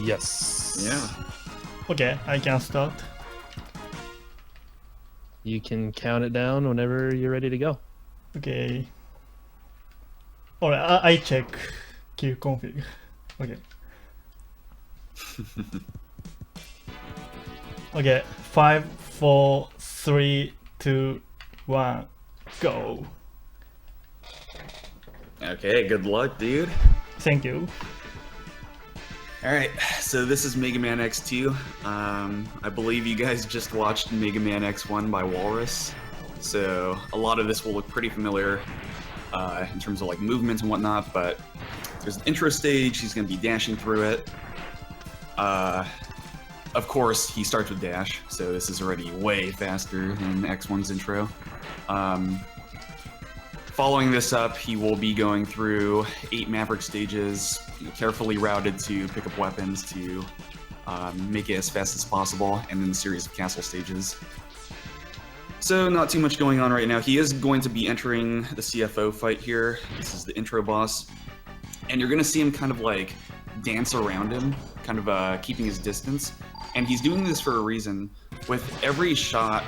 Yes. Yeah. Okay, I can start. You can count it down whenever you're ready to go. Okay. Alright, I check queue config. Okay. Okay, 5, 4, 3, 2, 1, go. Okay, good luck, dude. Thank you. Alright, so this is Mega Man X2. I believe you guys just watched Mega Man X1 by Walrus. So a lot of this will look pretty familiar in terms of like movements and whatnot, but there's an intro stage, he's going to be dashing through it. Of course, he starts with dash, so this is already way faster than X1's intro. Following this up, he will be going through 8 Maverick stages, carefully routed to pick up weapons to make it as fast as possible, and then a series of castle stages. So not too much going on right now. He is going to be entering the CFO fight here. This is the intro boss. And you're going to see him kind of like dance around him, kind of keeping his distance. And he's doing this for a reason. With every shot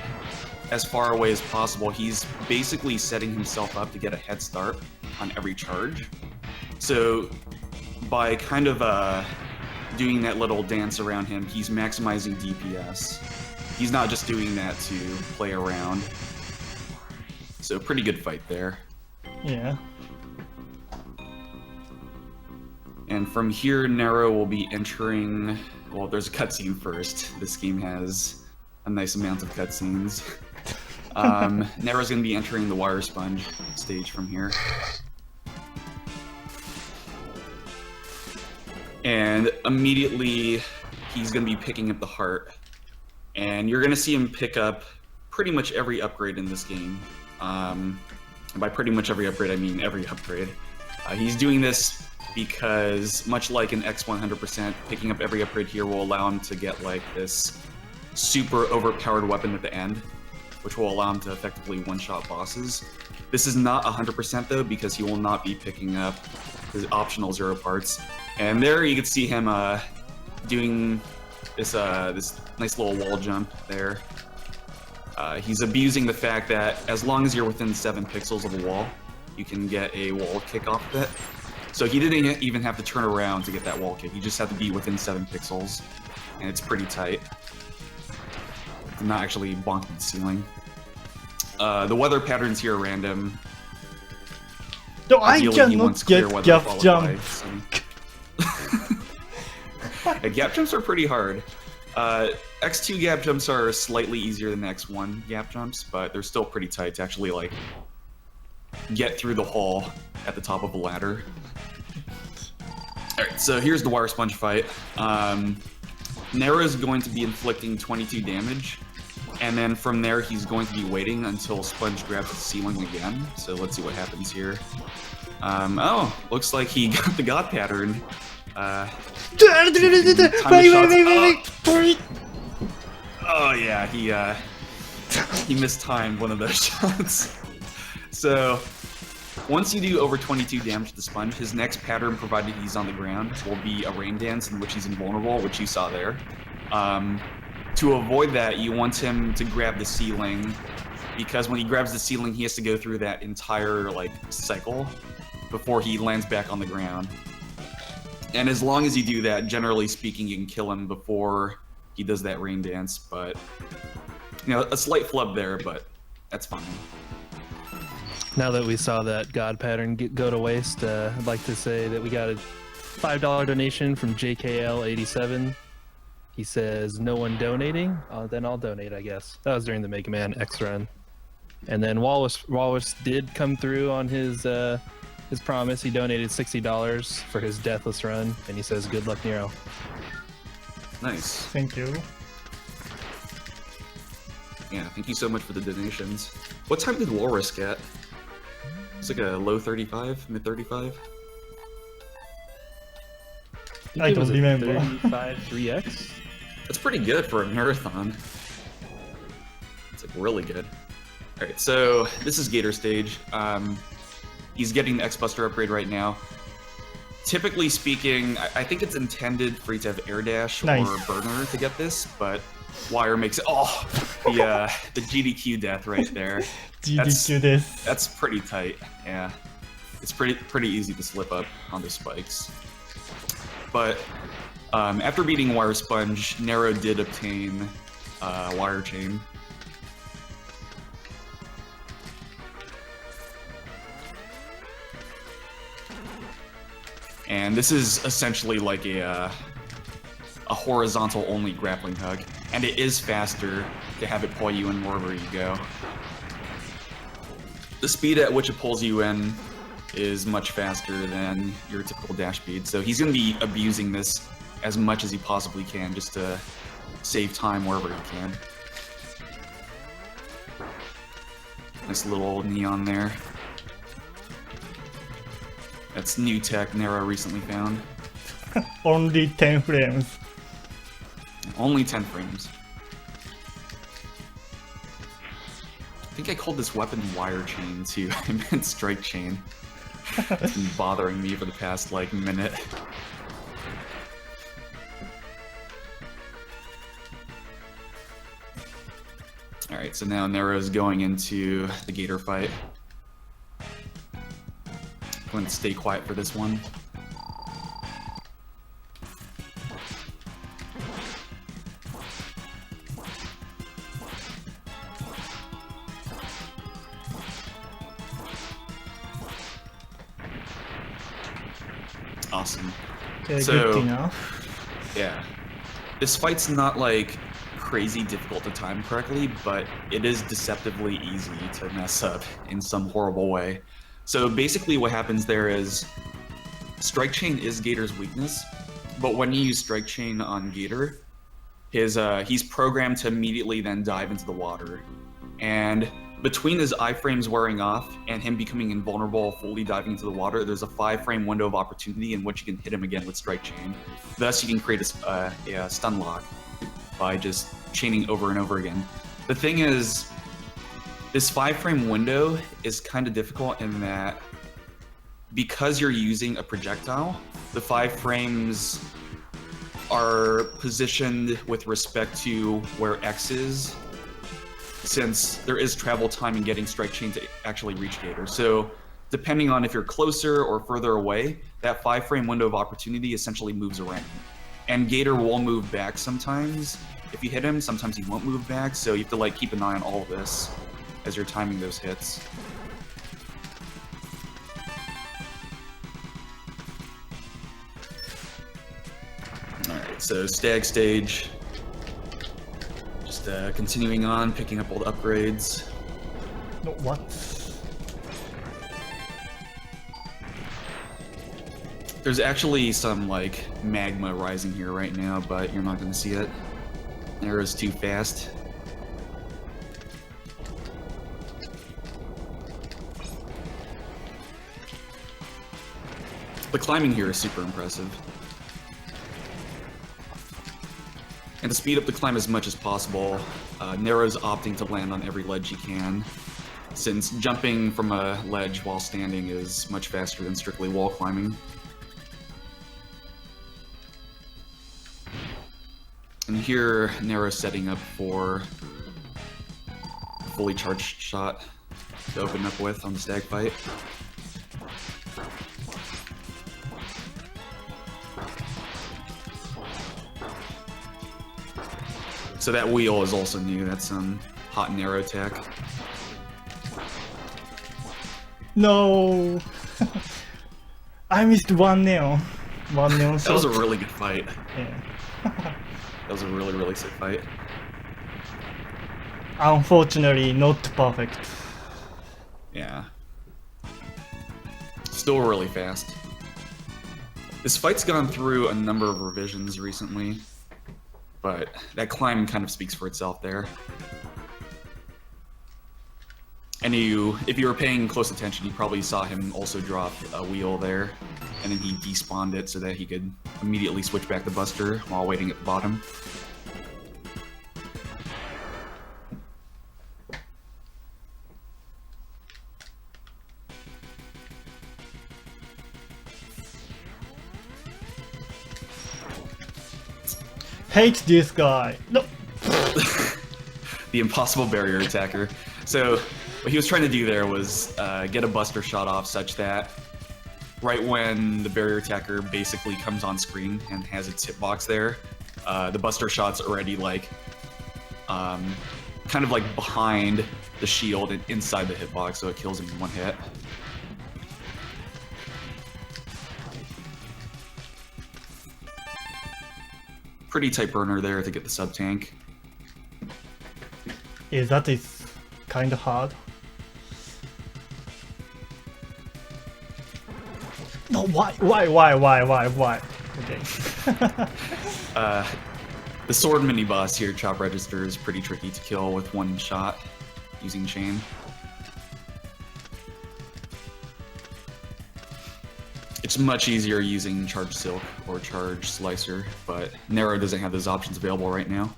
as far away as possible, he's basically setting himself up to get a head start on every charge. So by kind of doing that little dance around him, he's maximizing DPS. He's not just doing that to play around. So pretty good fight there. Yeah. And from here, Nero will be entering... Well, there's a cutscene first. This game has a nice amount of cutscenes. Nero's going to be entering the Wire Sponge stage from here. And immediately, he's going to be picking up the heart. And you're going to see him pick up pretty much every upgrade in this game. And by pretty much every upgrade, I mean every upgrade. He's doing this because, much like in X100%, picking up every upgrade here will allow him to get like this super overpowered weapon at the end, which will allow him to effectively one-shot bosses. This is not 100% though, because he will not be picking up his optional 0 parts. And there you can see him doing this nice little wall jump there. He's abusing the fact that as long as you're within 7 pixels of a wall, you can get a wall kick off of it. So he didn't even have to turn around to get that wall kick. He just had to be within 7 pixels, and it's pretty tight. Not actually bonking the ceiling. The weather patterns here are random. No, I Ideally, he cannot wants clear get weather gap followed jump. by sunny. Yeah, gap jumps are pretty hard. X2 gap jumps are slightly easier than X1 gap jumps, but they're still pretty tight to actually like get through the hall at the top of a ladder. Alright, so here's the Wire Sponge fight. Nero is going to be inflicting 22 damage, and then from there he's going to be waiting until Sponge grabs the ceiling again. So let's see what happens here. Oh, looks like he got the God pattern. Wait. Oh yeah, he mistimed one of those shots. So once you do over 22 damage to the Sponge, his next pattern, provided he's on the ground, will be a rain dance in which he's invulnerable, which you saw there. To avoid that, you want him to grab the ceiling, because when he grabs the ceiling, he has to go through that entire like cycle before he lands back on the ground. And as long as you do that, generally speaking, you can kill him before he does that rain dance. But you know, a slight flub there, but that's fine. Now that we saw that God pattern go to waste, I'd like to say that we got a $5 donation from JKL87. He says, no one donating? Then I'll donate, I guess. That was during the Mega Man X run. And then Walrus did come through on his promise. He donated $60 for his Deathless run, and he says, good luck, Nero. Nice. Thank you. Yeah, thank you so much for the donations. What time did Walrus get? It's like a low 35, mid 35. I don't remember. 35 3x? That's pretty good for a marathon. It's like really good. Alright, so this is Gator stage. He's getting the X-Buster upgrade right now. typically speaking, I think it's intended for you to have air dash Nice. or burner to get this, but Wire makes it. Oh, the GDQ death right there. GDQ です。 That's pretty tight. Yeah, it's pretty easy to slip up onto spikes. But after beating Wire Sponge, Nero did obtain Wire Chain. And this is essentially like a horizontal only grappling hook, and it is faster to have it pull you in wherever you go. The speed at which it pulls you in is much faster than your typical dash speed, so he's going to be abusing this as much as he possibly can just to save time wherever he can. Nice little neon there. That's new tech Nero recently found. Only 10 frames. Only 10 frames. I think I called this weapon Wire Chain too. I meant Strike Chain. It's been bothering me for the past like minute. Alright, so now Nero's going into the Gator fight. I'm going to stay quiet for this one. Awesome. Okay, So- good enough. Yeah. This fight's not like crazy difficult to time correctly, but it is deceptively easy to mess up in some horrible way. So basically what happens there is Strike Chain is Gator's weakness, but when you use Strike Chain on Gator, he's programmed to immediately then dive into the water. And between his iframes wearing off and him becoming invulnerable, fully diving into the water, there's a 5-frame window of opportunity in which you can hit him again with Strike Chain. Thus, you can create a stun lock by just chaining over and over again. The thing is, this 5-frame window is kind of difficult in that because you're using a projectile, the 5 frames are positioned with respect to where X is, since there is travel time in getting Strike Chain to actually reach Gator. So depending on if you're closer or further away, that 5-frame window of opportunity essentially moves around. And Gator will move back sometimes if you hit him, sometimes he won't move back, so you have to like keep an eye on all of this as you're timing those hits. Alright, so Stag Stage. Just continuing on, picking up all the upgrades. No, what? There's actually some like magma rising here right now, but you're not going to see it. Nero's too fast. The climbing here is super impressive. And to speed up the climb as much as possible, Nero's opting to land on every ledge he can, since jumping from a ledge while standing is much faster than strictly wall climbing. And here, Nero's setting up for a fully charged shot to open up with on the stag fight. So that wheel is also new. That's some hot Nero tech. No! I missed one nail. One nail That was shot. a really good fight. Yeah. That was a really, really sick fight. Unfortunately, not perfect. Yeah. Still really fast. This fight's gone through a number of revisions recently, but that climb kind of speaks for itself there. And if you were paying close attention, you probably saw him also drop a wheel there, and then he despawned it so that he could immediately switch back to Buster while waiting at the bottom. hate this guy. No. The impossible barrier attacker. So what he was trying to do there was get a buster shot off such that right when the barrier attacker basically comes on screen and has its hitbox there, the buster shot's already like kind of like behind the shield and inside the hitbox, so it kills him in one hit. Pretty tight burner there to get the sub tank. Yeah, that is kind of hard. No, why? Okay. The sword mini boss here, Chop Register, is pretty tricky to kill with one shot using chain. It's much easier using Charge Silk or Charge Slicer, but Nero doesn't have those options available right now.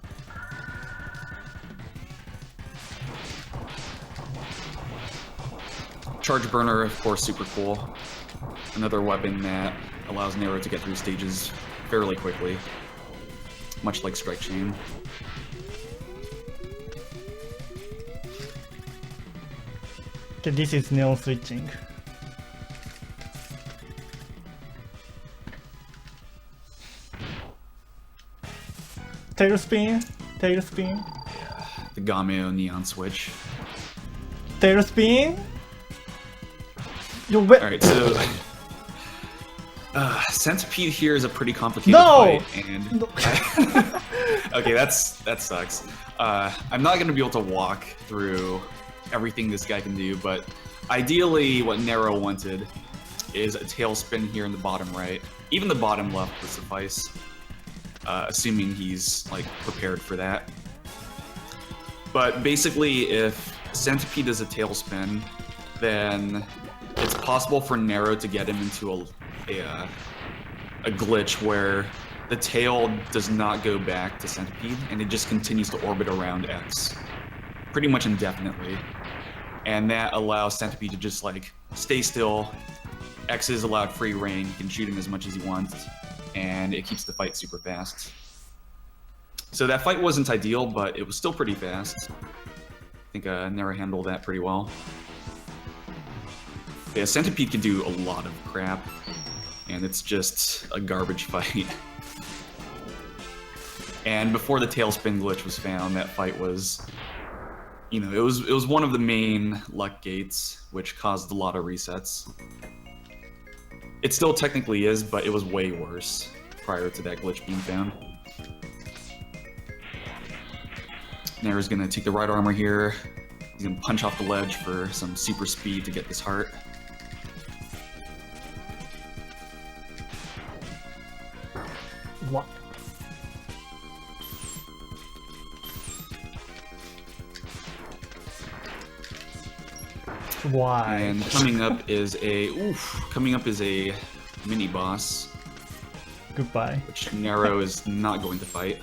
Charge Burner, of course, super cool. Another weapon that allows Nero to get through stages fairly quickly, much like Strike Chain. Okay, this is Neon switching. Tailspin. The Gameo Neon Switch. Tailspin. Yo, wait. Alright, so Centipede here is a pretty complicated No! fight, and No. okay, that sucks. I'm not gonna be able to walk through everything this guy can do, but ideally what Nero wanted is a tailspin here in the bottom right. Even the bottom left would suffice, assuming he's like prepared for that. But basically, if Centipede does a tailspin, then it's possible for Nero to get him into a glitch where the tail does not go back to Centipede, and it just continues to orbit around X, pretty much indefinitely. And that allows Centipede to just like stay still. X is allowed free reign, he can shoot him as much as he wants, and it keeps the fight super fast. So that fight wasn't ideal, but it was still pretty fast. I think Nero handled that pretty well. Yeah, Centipede can do a lot of crap, and it's just a garbage fight. And before the tailspin glitch was found, that fight was, you know, it was one of the main luck gates, which caused a lot of resets. It still technically is, but it was way worse prior to that glitch being found. Nero's gonna take the right armor here. He's gonna punch off the ledge for some super speed to get this heart. What? Why? And coming up is a mini boss, Goodbye. which Nero is not going to fight.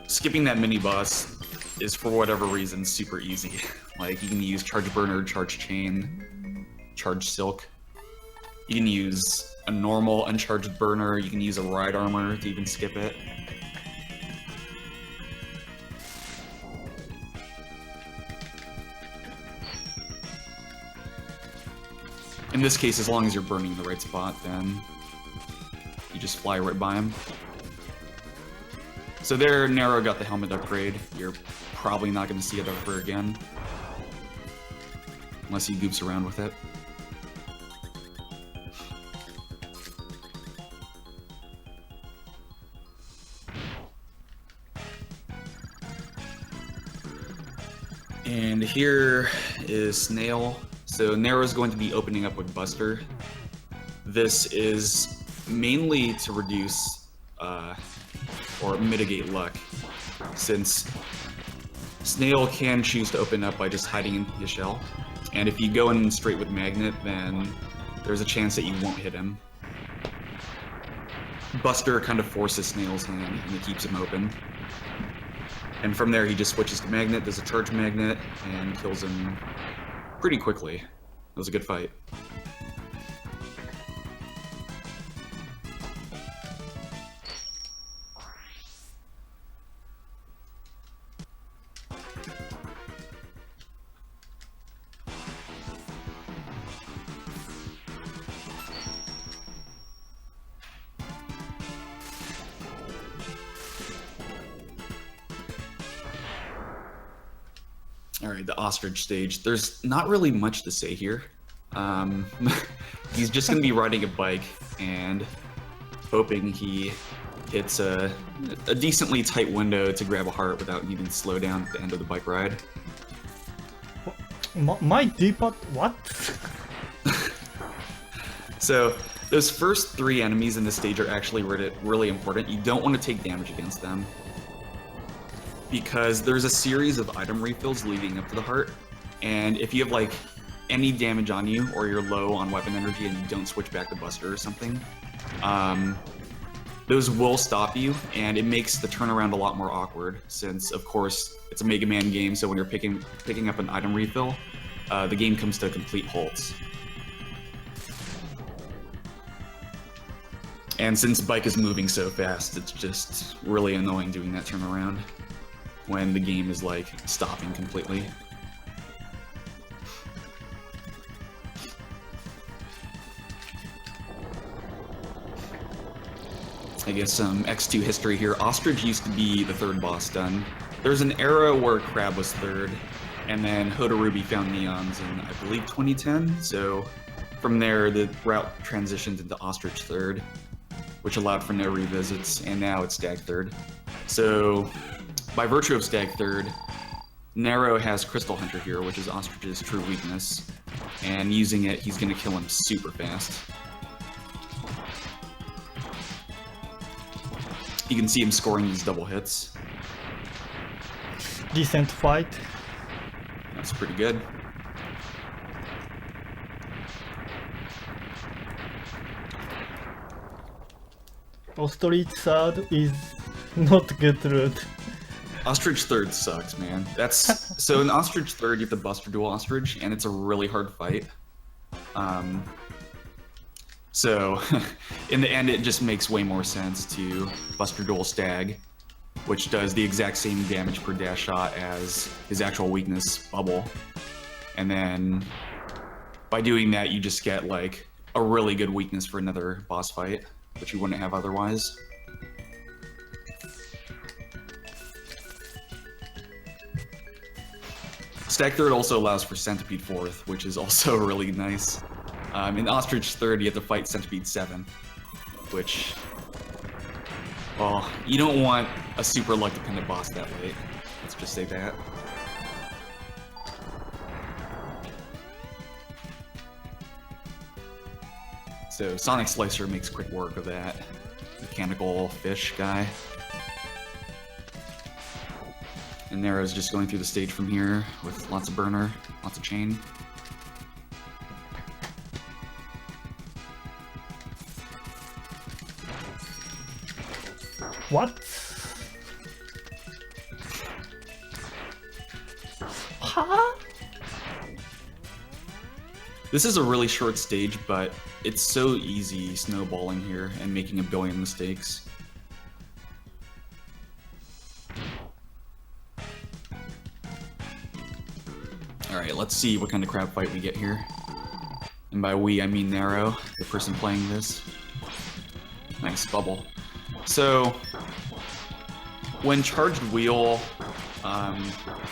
Skipping that mini boss is, for whatever reason, super easy. Like, you can use Charge Burner, Charge Chain, Charge Silk. You can use a normal uncharged burner, you can use a ride armor to even skip it. In this case, as long as you're burning the right spot, then you just fly right by him. So there, Nero got the helmet upgrade. You're probably not going to see it ever again. Unless he goofs around with it. And here is Snail. So Nero's going to be opening up with Buster. This is mainly to reduce or mitigate luck, since Snail can choose to open up by just hiding in his shell. And if you go in straight with Magnet, then there's a chance that you won't hit him. Buster kind of forces Snail's hand, and it keeps him open. And from there, he just switches to Magnet, does a Charge Magnet, and kills him pretty quickly. It was a good fight. All right, the ostrich stage. There's not really much to say here. He's just gonna be riding a bike and hoping he hits a decently tight window to grab a heart without needing to slow down at the end of the bike ride. My D-pad, what? So those first 3 enemies in this stage are actually really important. You don't want to take damage against them, because there's a series of item refills leading up to the heart, and if you have like any damage on you or you're low on weapon energy and you don't switch back to Buster or something, those will stop you, and it makes the turnaround a lot more awkward, since of course it's a Mega Man game, so when you're picking up an item refill, the game comes to a complete halt. And since Bike is moving so fast, it's just really annoying doing that turnaround when the game is like stopping completely. I guess some X2 history here. Ostrich used to be the 3rd boss done. There's an era where Crab was 3rd, and then Hotarubi found Neons in, I believe, 2010. So from there, the route transitioned into Ostrich 3rd, which allowed for no revisits, and now it's Stag 3rd. So by virtue of Stag 3rd, Nero has Crystal Hunter here, which is Ostrich's true weakness, and using it, he's going to kill him super fast. You can see him scoring these double hits. Decent fight. That's pretty good. Ostrich 3rd is not good route. Ostrich 3rd sucks, man. That's so in Ostrich 3rd you have the Buster Duel Ostrich, and it's a really hard fight. So in the end, it just makes way more sense to Buster Duel Stag, which does the exact same damage per dash shot as his actual weakness, Bubble. And then by doing that, you just get like a really good weakness for another boss fight, which you wouldn't have otherwise. Stag 3rd also allows for Centipede 4th, which is also really nice. In Ostrich 3rd, you have to fight Centipede 7, which, well, you don't want a super luck-dependent boss that late. Let's just say that. So Sonic Slicer makes quick work of that mechanical fish guy. And Nero's just going through the stage from here with lots of burner, lots of chain. What? Huh? This is a really short stage, but it's so easy snowballing here and making a billion mistakes. Alright, let's see what kind of crab fight we get here. And by we, I mean Nero, the person playing this. Nice bubble. So, when Charged Wheel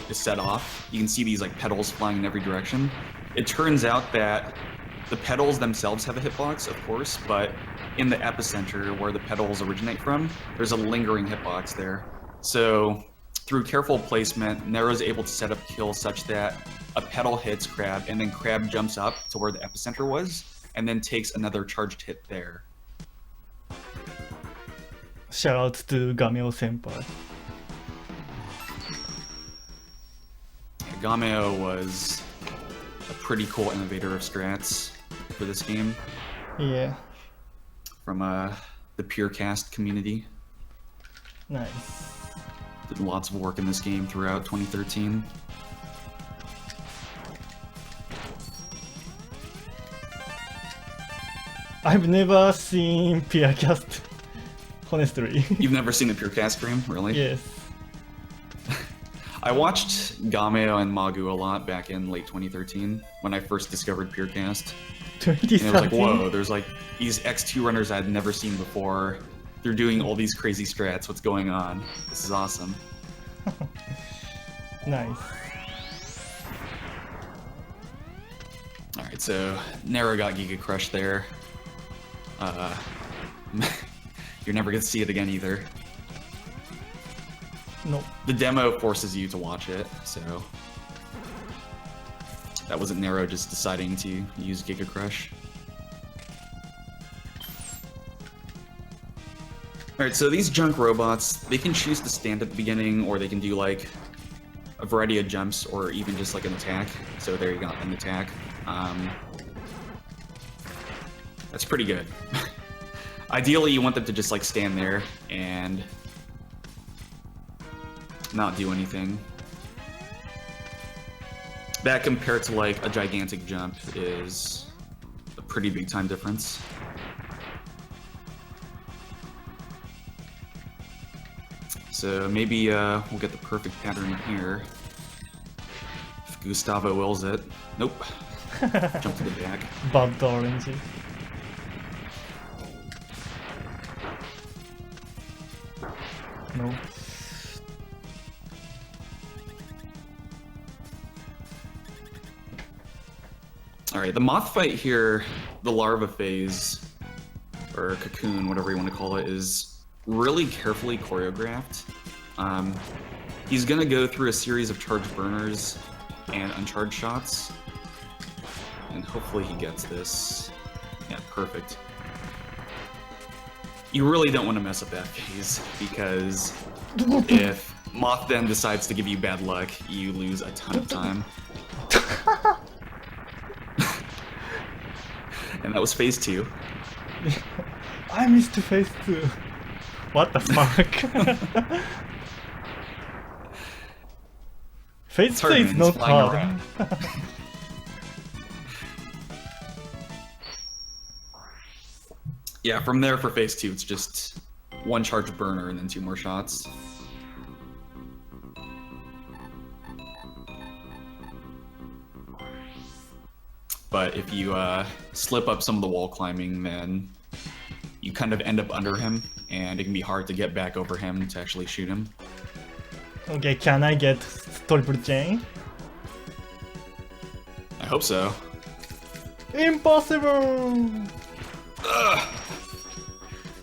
is set off, you can see these like petals flying in every direction. It turns out that the petals themselves have a hitbox, of course, but in the epicenter where the petals originate from, there's a lingering hitbox there. So, through careful placement, Nero's able to set up kills such that a petal hits Crab, and then Crab jumps up to where the epicenter was, and then takes another charged hit there. Shout out to Gameo Senpai. Gameo was a pretty cool innovator of strats for this game. Yeah, From the Purecast community. nice. Did lots of work in this game throughout 2013. I've never seen Purecast, honestly. You've never seen the Purecast stream, really? Yes. I watched Gameo and Magu a lot back in late 2013 when I first discovered Purecast. 2013. And I was like, whoa, there's like these X2 runners I'd never seen before. They're doing all these crazy strats. What's going on? This is awesome. Nice. Alright, so Nero got Giga Crush there. You're never gonna see it again either. No. The demo forces you to watch it, so that wasn't Nero just deciding to use Giga Crush. Alright, so these junk robots, they can choose to stand at the beginning, or they can do like a variety of jumps, or even just like an attack. So there you go, an attack. That's pretty good. Ideally, you want them to just like stand there and not do anything. That compared to like a gigantic jump is a pretty big time difference. So maybe we'll get the perfect pattern here. If Gustavo wills it. Nope. Jump to the back. Bugged orange. No. Alright, the moth fight here, the larva phase, or cocoon, whatever you want to call it, is really carefully choreographed. He's gonna go through a series of charged burners and uncharged shots, and hopefully he gets this. Yeah, perfect. You really don't want to mess up that phase, because if Moth then decides to give you bad luck, you lose a ton of time. And that was phase 2. I missed phase 2. What the fuck? Phase 2 is not hard. Yeah, from there for phase 2, it's just one charged burner and then 2 more shots. But if you slip up some of the wall climbing, then you kind of end up under him, and it can be hard to get back over him to actually shoot him. Okay, can I get triple chain? I hope so. Impossible! Ugh.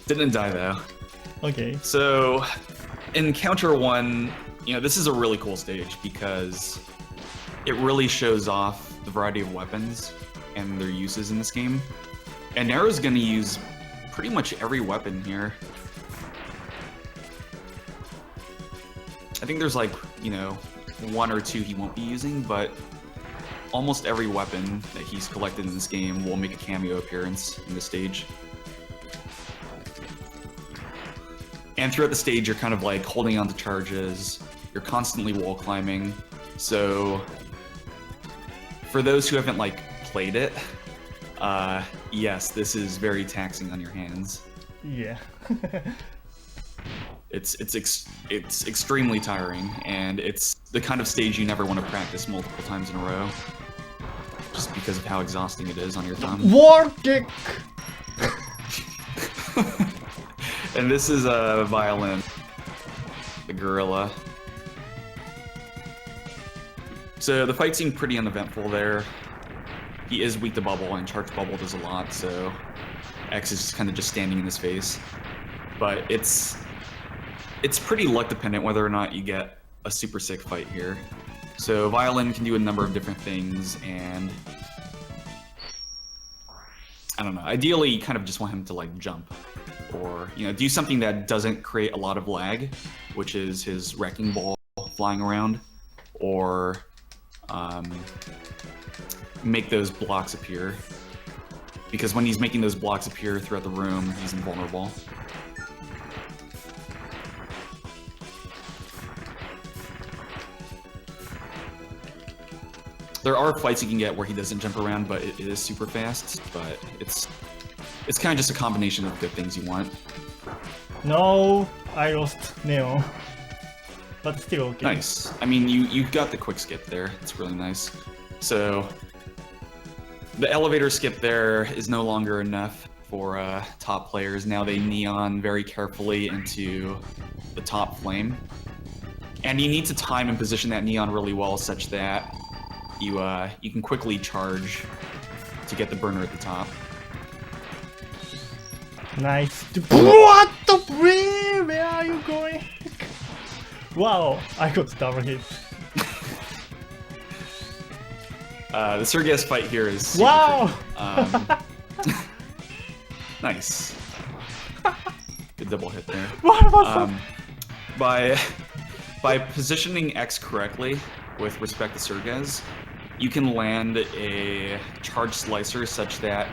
Didn't die though. Okay. So, in Counter 1, this is a really cool stage because it really shows off the variety of weapons and their uses in this game. And Nero's gonna use pretty much every weapon here. I think there's like, 1 or 2 he won't be using, but almost every weapon that he's collected in this game will make a cameo appearance in this stage. And throughout the stage, you're kind of like holding on to charges, you're constantly wall climbing, so for those who haven't like played it, yes, this is very taxing on your hands. Yeah. It's extremely tiring, and it's the kind of stage you never want to practice multiple times in a row, just because of how exhausting it is on your thumb. War kick! And this is a violin, the gorilla. So the fight seemed pretty uneventful there. He is weak to bubble, and charged bubble does a lot, so X is kind of just standing in his face. But it's pretty luck dependent whether or not you get a super sick fight here. So violin can do a number of different things, and I don't know. Ideally, you kind of just want him to like jump, or do something that doesn't create a lot of lag, which is his wrecking ball flying around, or make those blocks appear. Because when he's making those blocks appear throughout the room, he's invulnerable. There are fights you can get where he doesn't jump around, but it is super fast. But it's kind of just a combination of good things you want. No, I lost Neo. But still okay. Nice. I mean, you got the quick skip there. It's really nice. So the elevator skip there is no longer enough for top players. Now they neon very carefully into the top flame. And you need to time and position that neon really well such that you can quickly charge to get the burner at the top. Nice. What the freak? Where are you going? Wow, I got double hit. The Sergius fight here is super Wow! tricky. Nice. Good double hit there. What was that? By positioning X correctly with respect to Sergez, you can land a charge slicer such that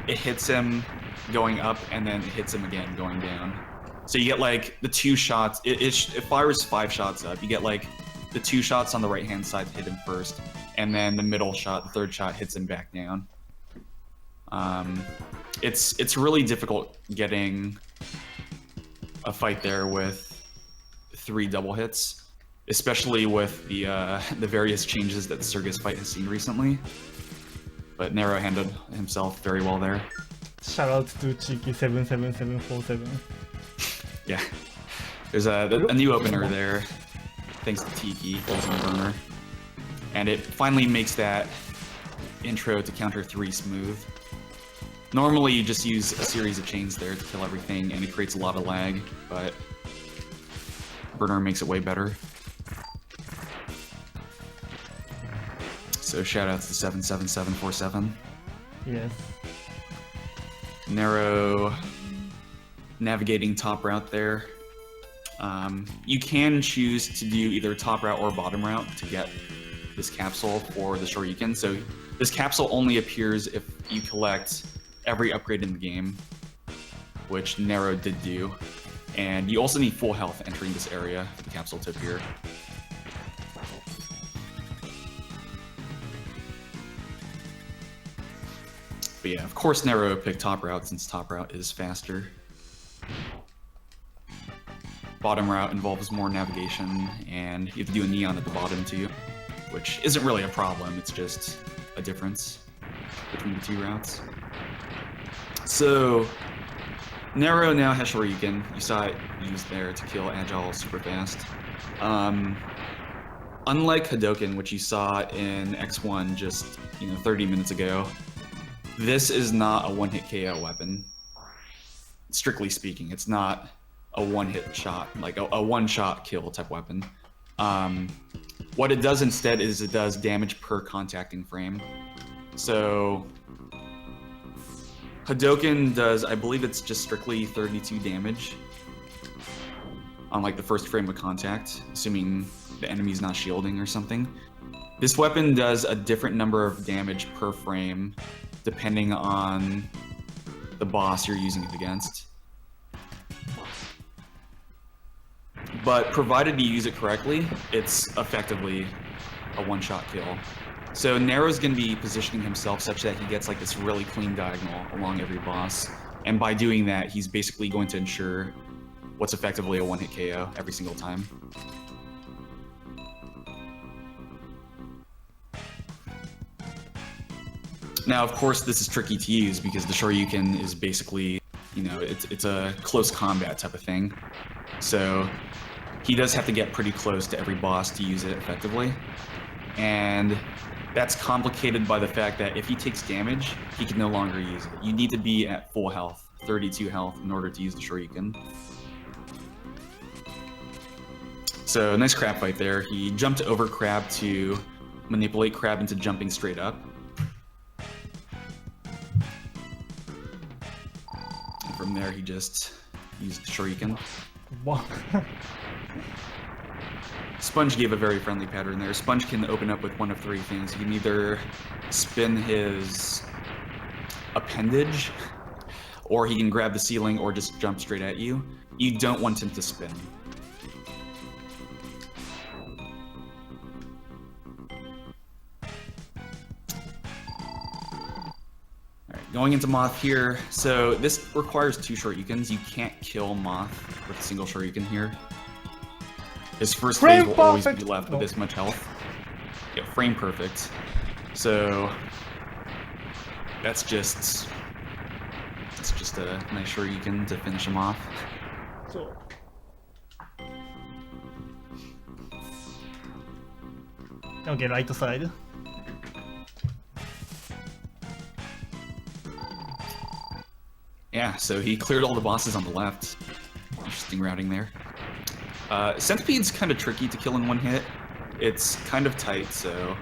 it hits him going up and then it hits him again going down. So you get like the 2 shots. It fires 5 shots up. You get like the 2 shots on the right hand side to hit him first, and then the middle shot, the 3rd shot, hits him back down. It's really difficult getting a fight there with 3 double hits, especially with the various changes that the Sergius fight has seen recently. But Nero handled himself very well there. Shout out to Cheeky77747. Yeah, there's a new opener there, thanks to Tiki using burner, and it finally makes that intro to counter 3 smooth. Normally you just use a series of chains there to kill everything, and it creates a lot of lag, but burner makes it way better. So shoutouts to 77747. Yes. Nero navigating top route there. You can choose to do either top route or bottom route to get this capsule for the Shoryuken. So this capsule only appears if you collect every upgrade in the game, which Nero did do. And you also need full health entering this area for the capsule to appear. But yeah, of course Nero picked top route since top route is faster. Bottom route involves more navigation, and you have to do a neon at the bottom too, which isn't really a problem, it's just a difference between the 2 routes. So, Nero now has Shoryuken. You saw it used there to kill Agile super fast. Unlike Hadoken, which you saw in X1 just 30 minutes ago, this is not a one-hit KO weapon. Strictly speaking, it's not a one-hit shot, like a one-shot kill type weapon. What it does instead is it does damage per contacting frame. So Hadoken does, I believe it's just strictly 32 damage on like the first frame of contact, assuming the enemy's not shielding or something. This weapon does a different number of damage per frame depending on the boss you're using it against. But provided you use it correctly, it's effectively a one-shot kill. So Nero's going to be positioning himself such that he gets like this really clean diagonal along every boss. And by doing that, he's basically going to ensure what's effectively a one-hit KO every single time. Now, of course, this is tricky to use because the Shoryuken is basically, it's a close combat type of thing. So he does have to get pretty close to every boss to use it effectively. And that's complicated by the fact that if he takes damage, he can no longer use it. You need to be at full health, 32 health, in order to use the Shoryuken. So nice crab fight there. He jumped over crab to manipulate crab into jumping straight up. And from there, he just used the Shoryuken. Wow. Sponge gave a very friendly pattern there. Sponge can open up with one of 3 things. He can either spin his appendage, or he can grab the ceiling or just jump straight at you. You don't want him to spin. Alright, going into Moth here. So this requires 2 Shoryukens. You can't kill Moth with a single Shoryuken here. His first phase will always be left with this much health. Yeah, frame perfect. So that's just a nice Shoryuken to finish him off. So. Okay, right side. Yeah, so he cleared all the bosses on the left. Interesting routing there. Centipede's kind of tricky to kill in one hit. It's kind of tight, so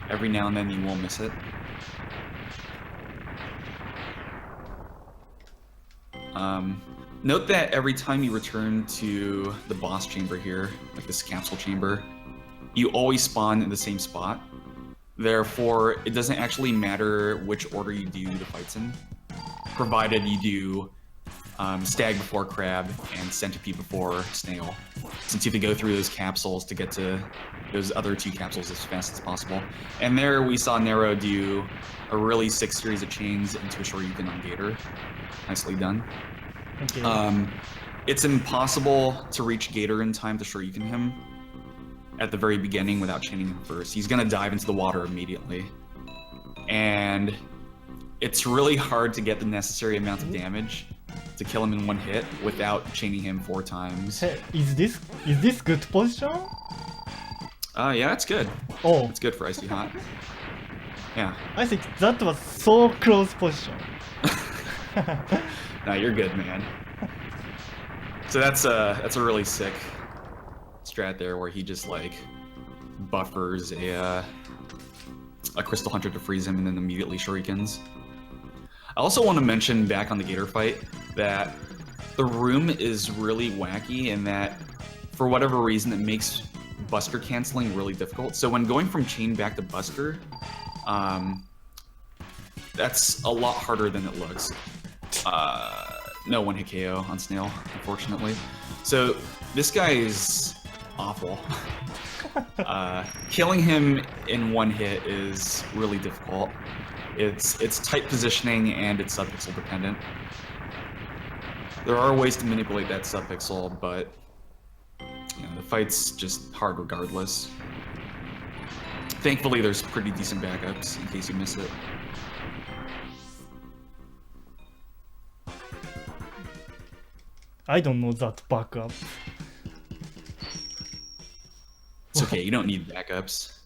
every now and then you will miss it. Note that every time you return to the boss chamber here, like this capsule chamber, you always spawn in the same spot. Therefore, it doesn't actually matter which order you do the fights in, provided you do Stag before Crab and Centipede before Snail, since you have to go through those capsules to get to those other 2 capsules as fast as possible. And there we saw Nero do a really sick series of chains into a Shoryuken on Gator. Nicely done. Okay. It's impossible to reach Gator in time to Shoryuken him at the very beginning without chaining him first. He's gonna dive into the water immediately. And it's really hard to get the necessary amount of damage to kill him in one hit without chaining him 4 times. Hey, is this good position? Yeah, it's good. Oh, It's good for Icy Hot. Yeah. I think that was so close position. No, you're good, man. So that's a really sick strat there, where he just like buffers a Crystal Hunter to freeze him and then immediately shurikens. I also want to mention back on the Gator fight that the room is really wacky in that for whatever reason it makes Buster canceling really difficult. So when going from chain back to Buster, that's a lot harder than it looks. No one-hit KO on Snail, unfortunately. So this guy is awful. Killing him in one hit is really difficult. It's tight positioning and it's subpixel dependent. There are ways to manipulate that subpixel, but you know, the fight's just hard regardless. Thankfully, there's pretty decent backups in case you miss it. I don't know that backup. It's okay, you don't need backups.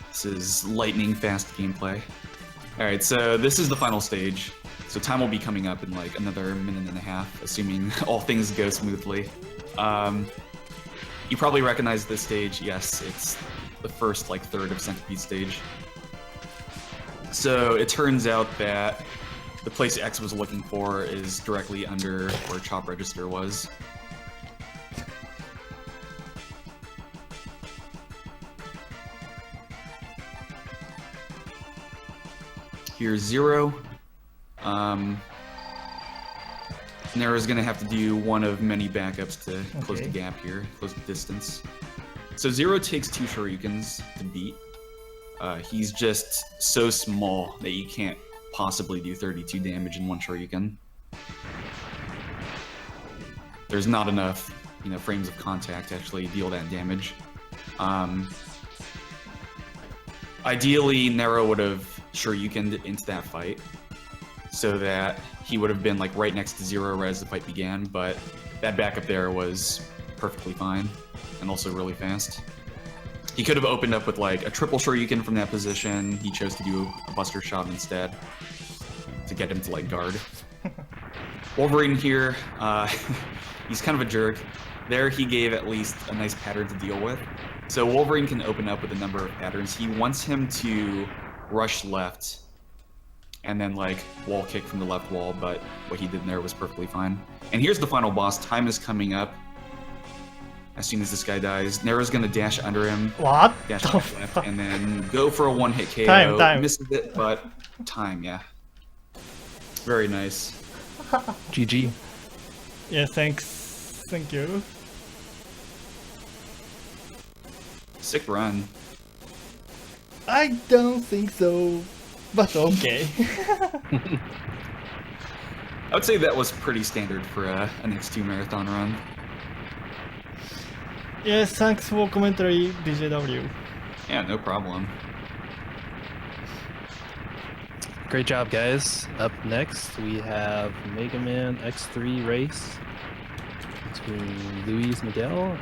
This is lightning fast gameplay. Alright, so this is the final stage. So time will be coming up in like another minute and a half, assuming all things go smoothly. You probably recognize this stage. Yes, it's the first like third of Centipede stage. So it turns out that the place X was looking for is directly under where Chop Register was. Here's 0. Nero's gonna have to do one of many backups to close the gap here, close the distance. So 0 takes 2 Shoryukens to beat. He's just so small that you can't possibly do 32 damage in one Shoryuken. There's not enough, you know, frames of contact to actually deal that damage. Ideally, Nero would have Shoryukened into that fight, so that he would have been like right next to 0 right as the fight began, but that backup there was perfectly fine, and also really fast. He could have opened up with like a triple Shoryuken from that position. He chose to do a Buster Shot instead to get him to like guard. Wolverine here, he's kind of a jerk. There he gave at least a nice pattern to deal with. So Wolverine can open up with a number of patterns. He wants him to rush left and then like wall kick from the left wall, but what he did there was perfectly fine. And here's the final boss. Time is coming up. As soon as this guy dies, Nero's gonna dash under him, What? dash to the left, and then go for a one-hit KO. Time. Misses it, but time, yeah. Very nice. GG. Yeah, thanks. Thank you. Sick run. I don't think so, but okay. I would say that was pretty standard for an X2 marathon run. Yes, thanks for commentary, BJW. Yeah, no problem. Great job, guys. Up next, we have Mega Man X3 race between Luis Miguel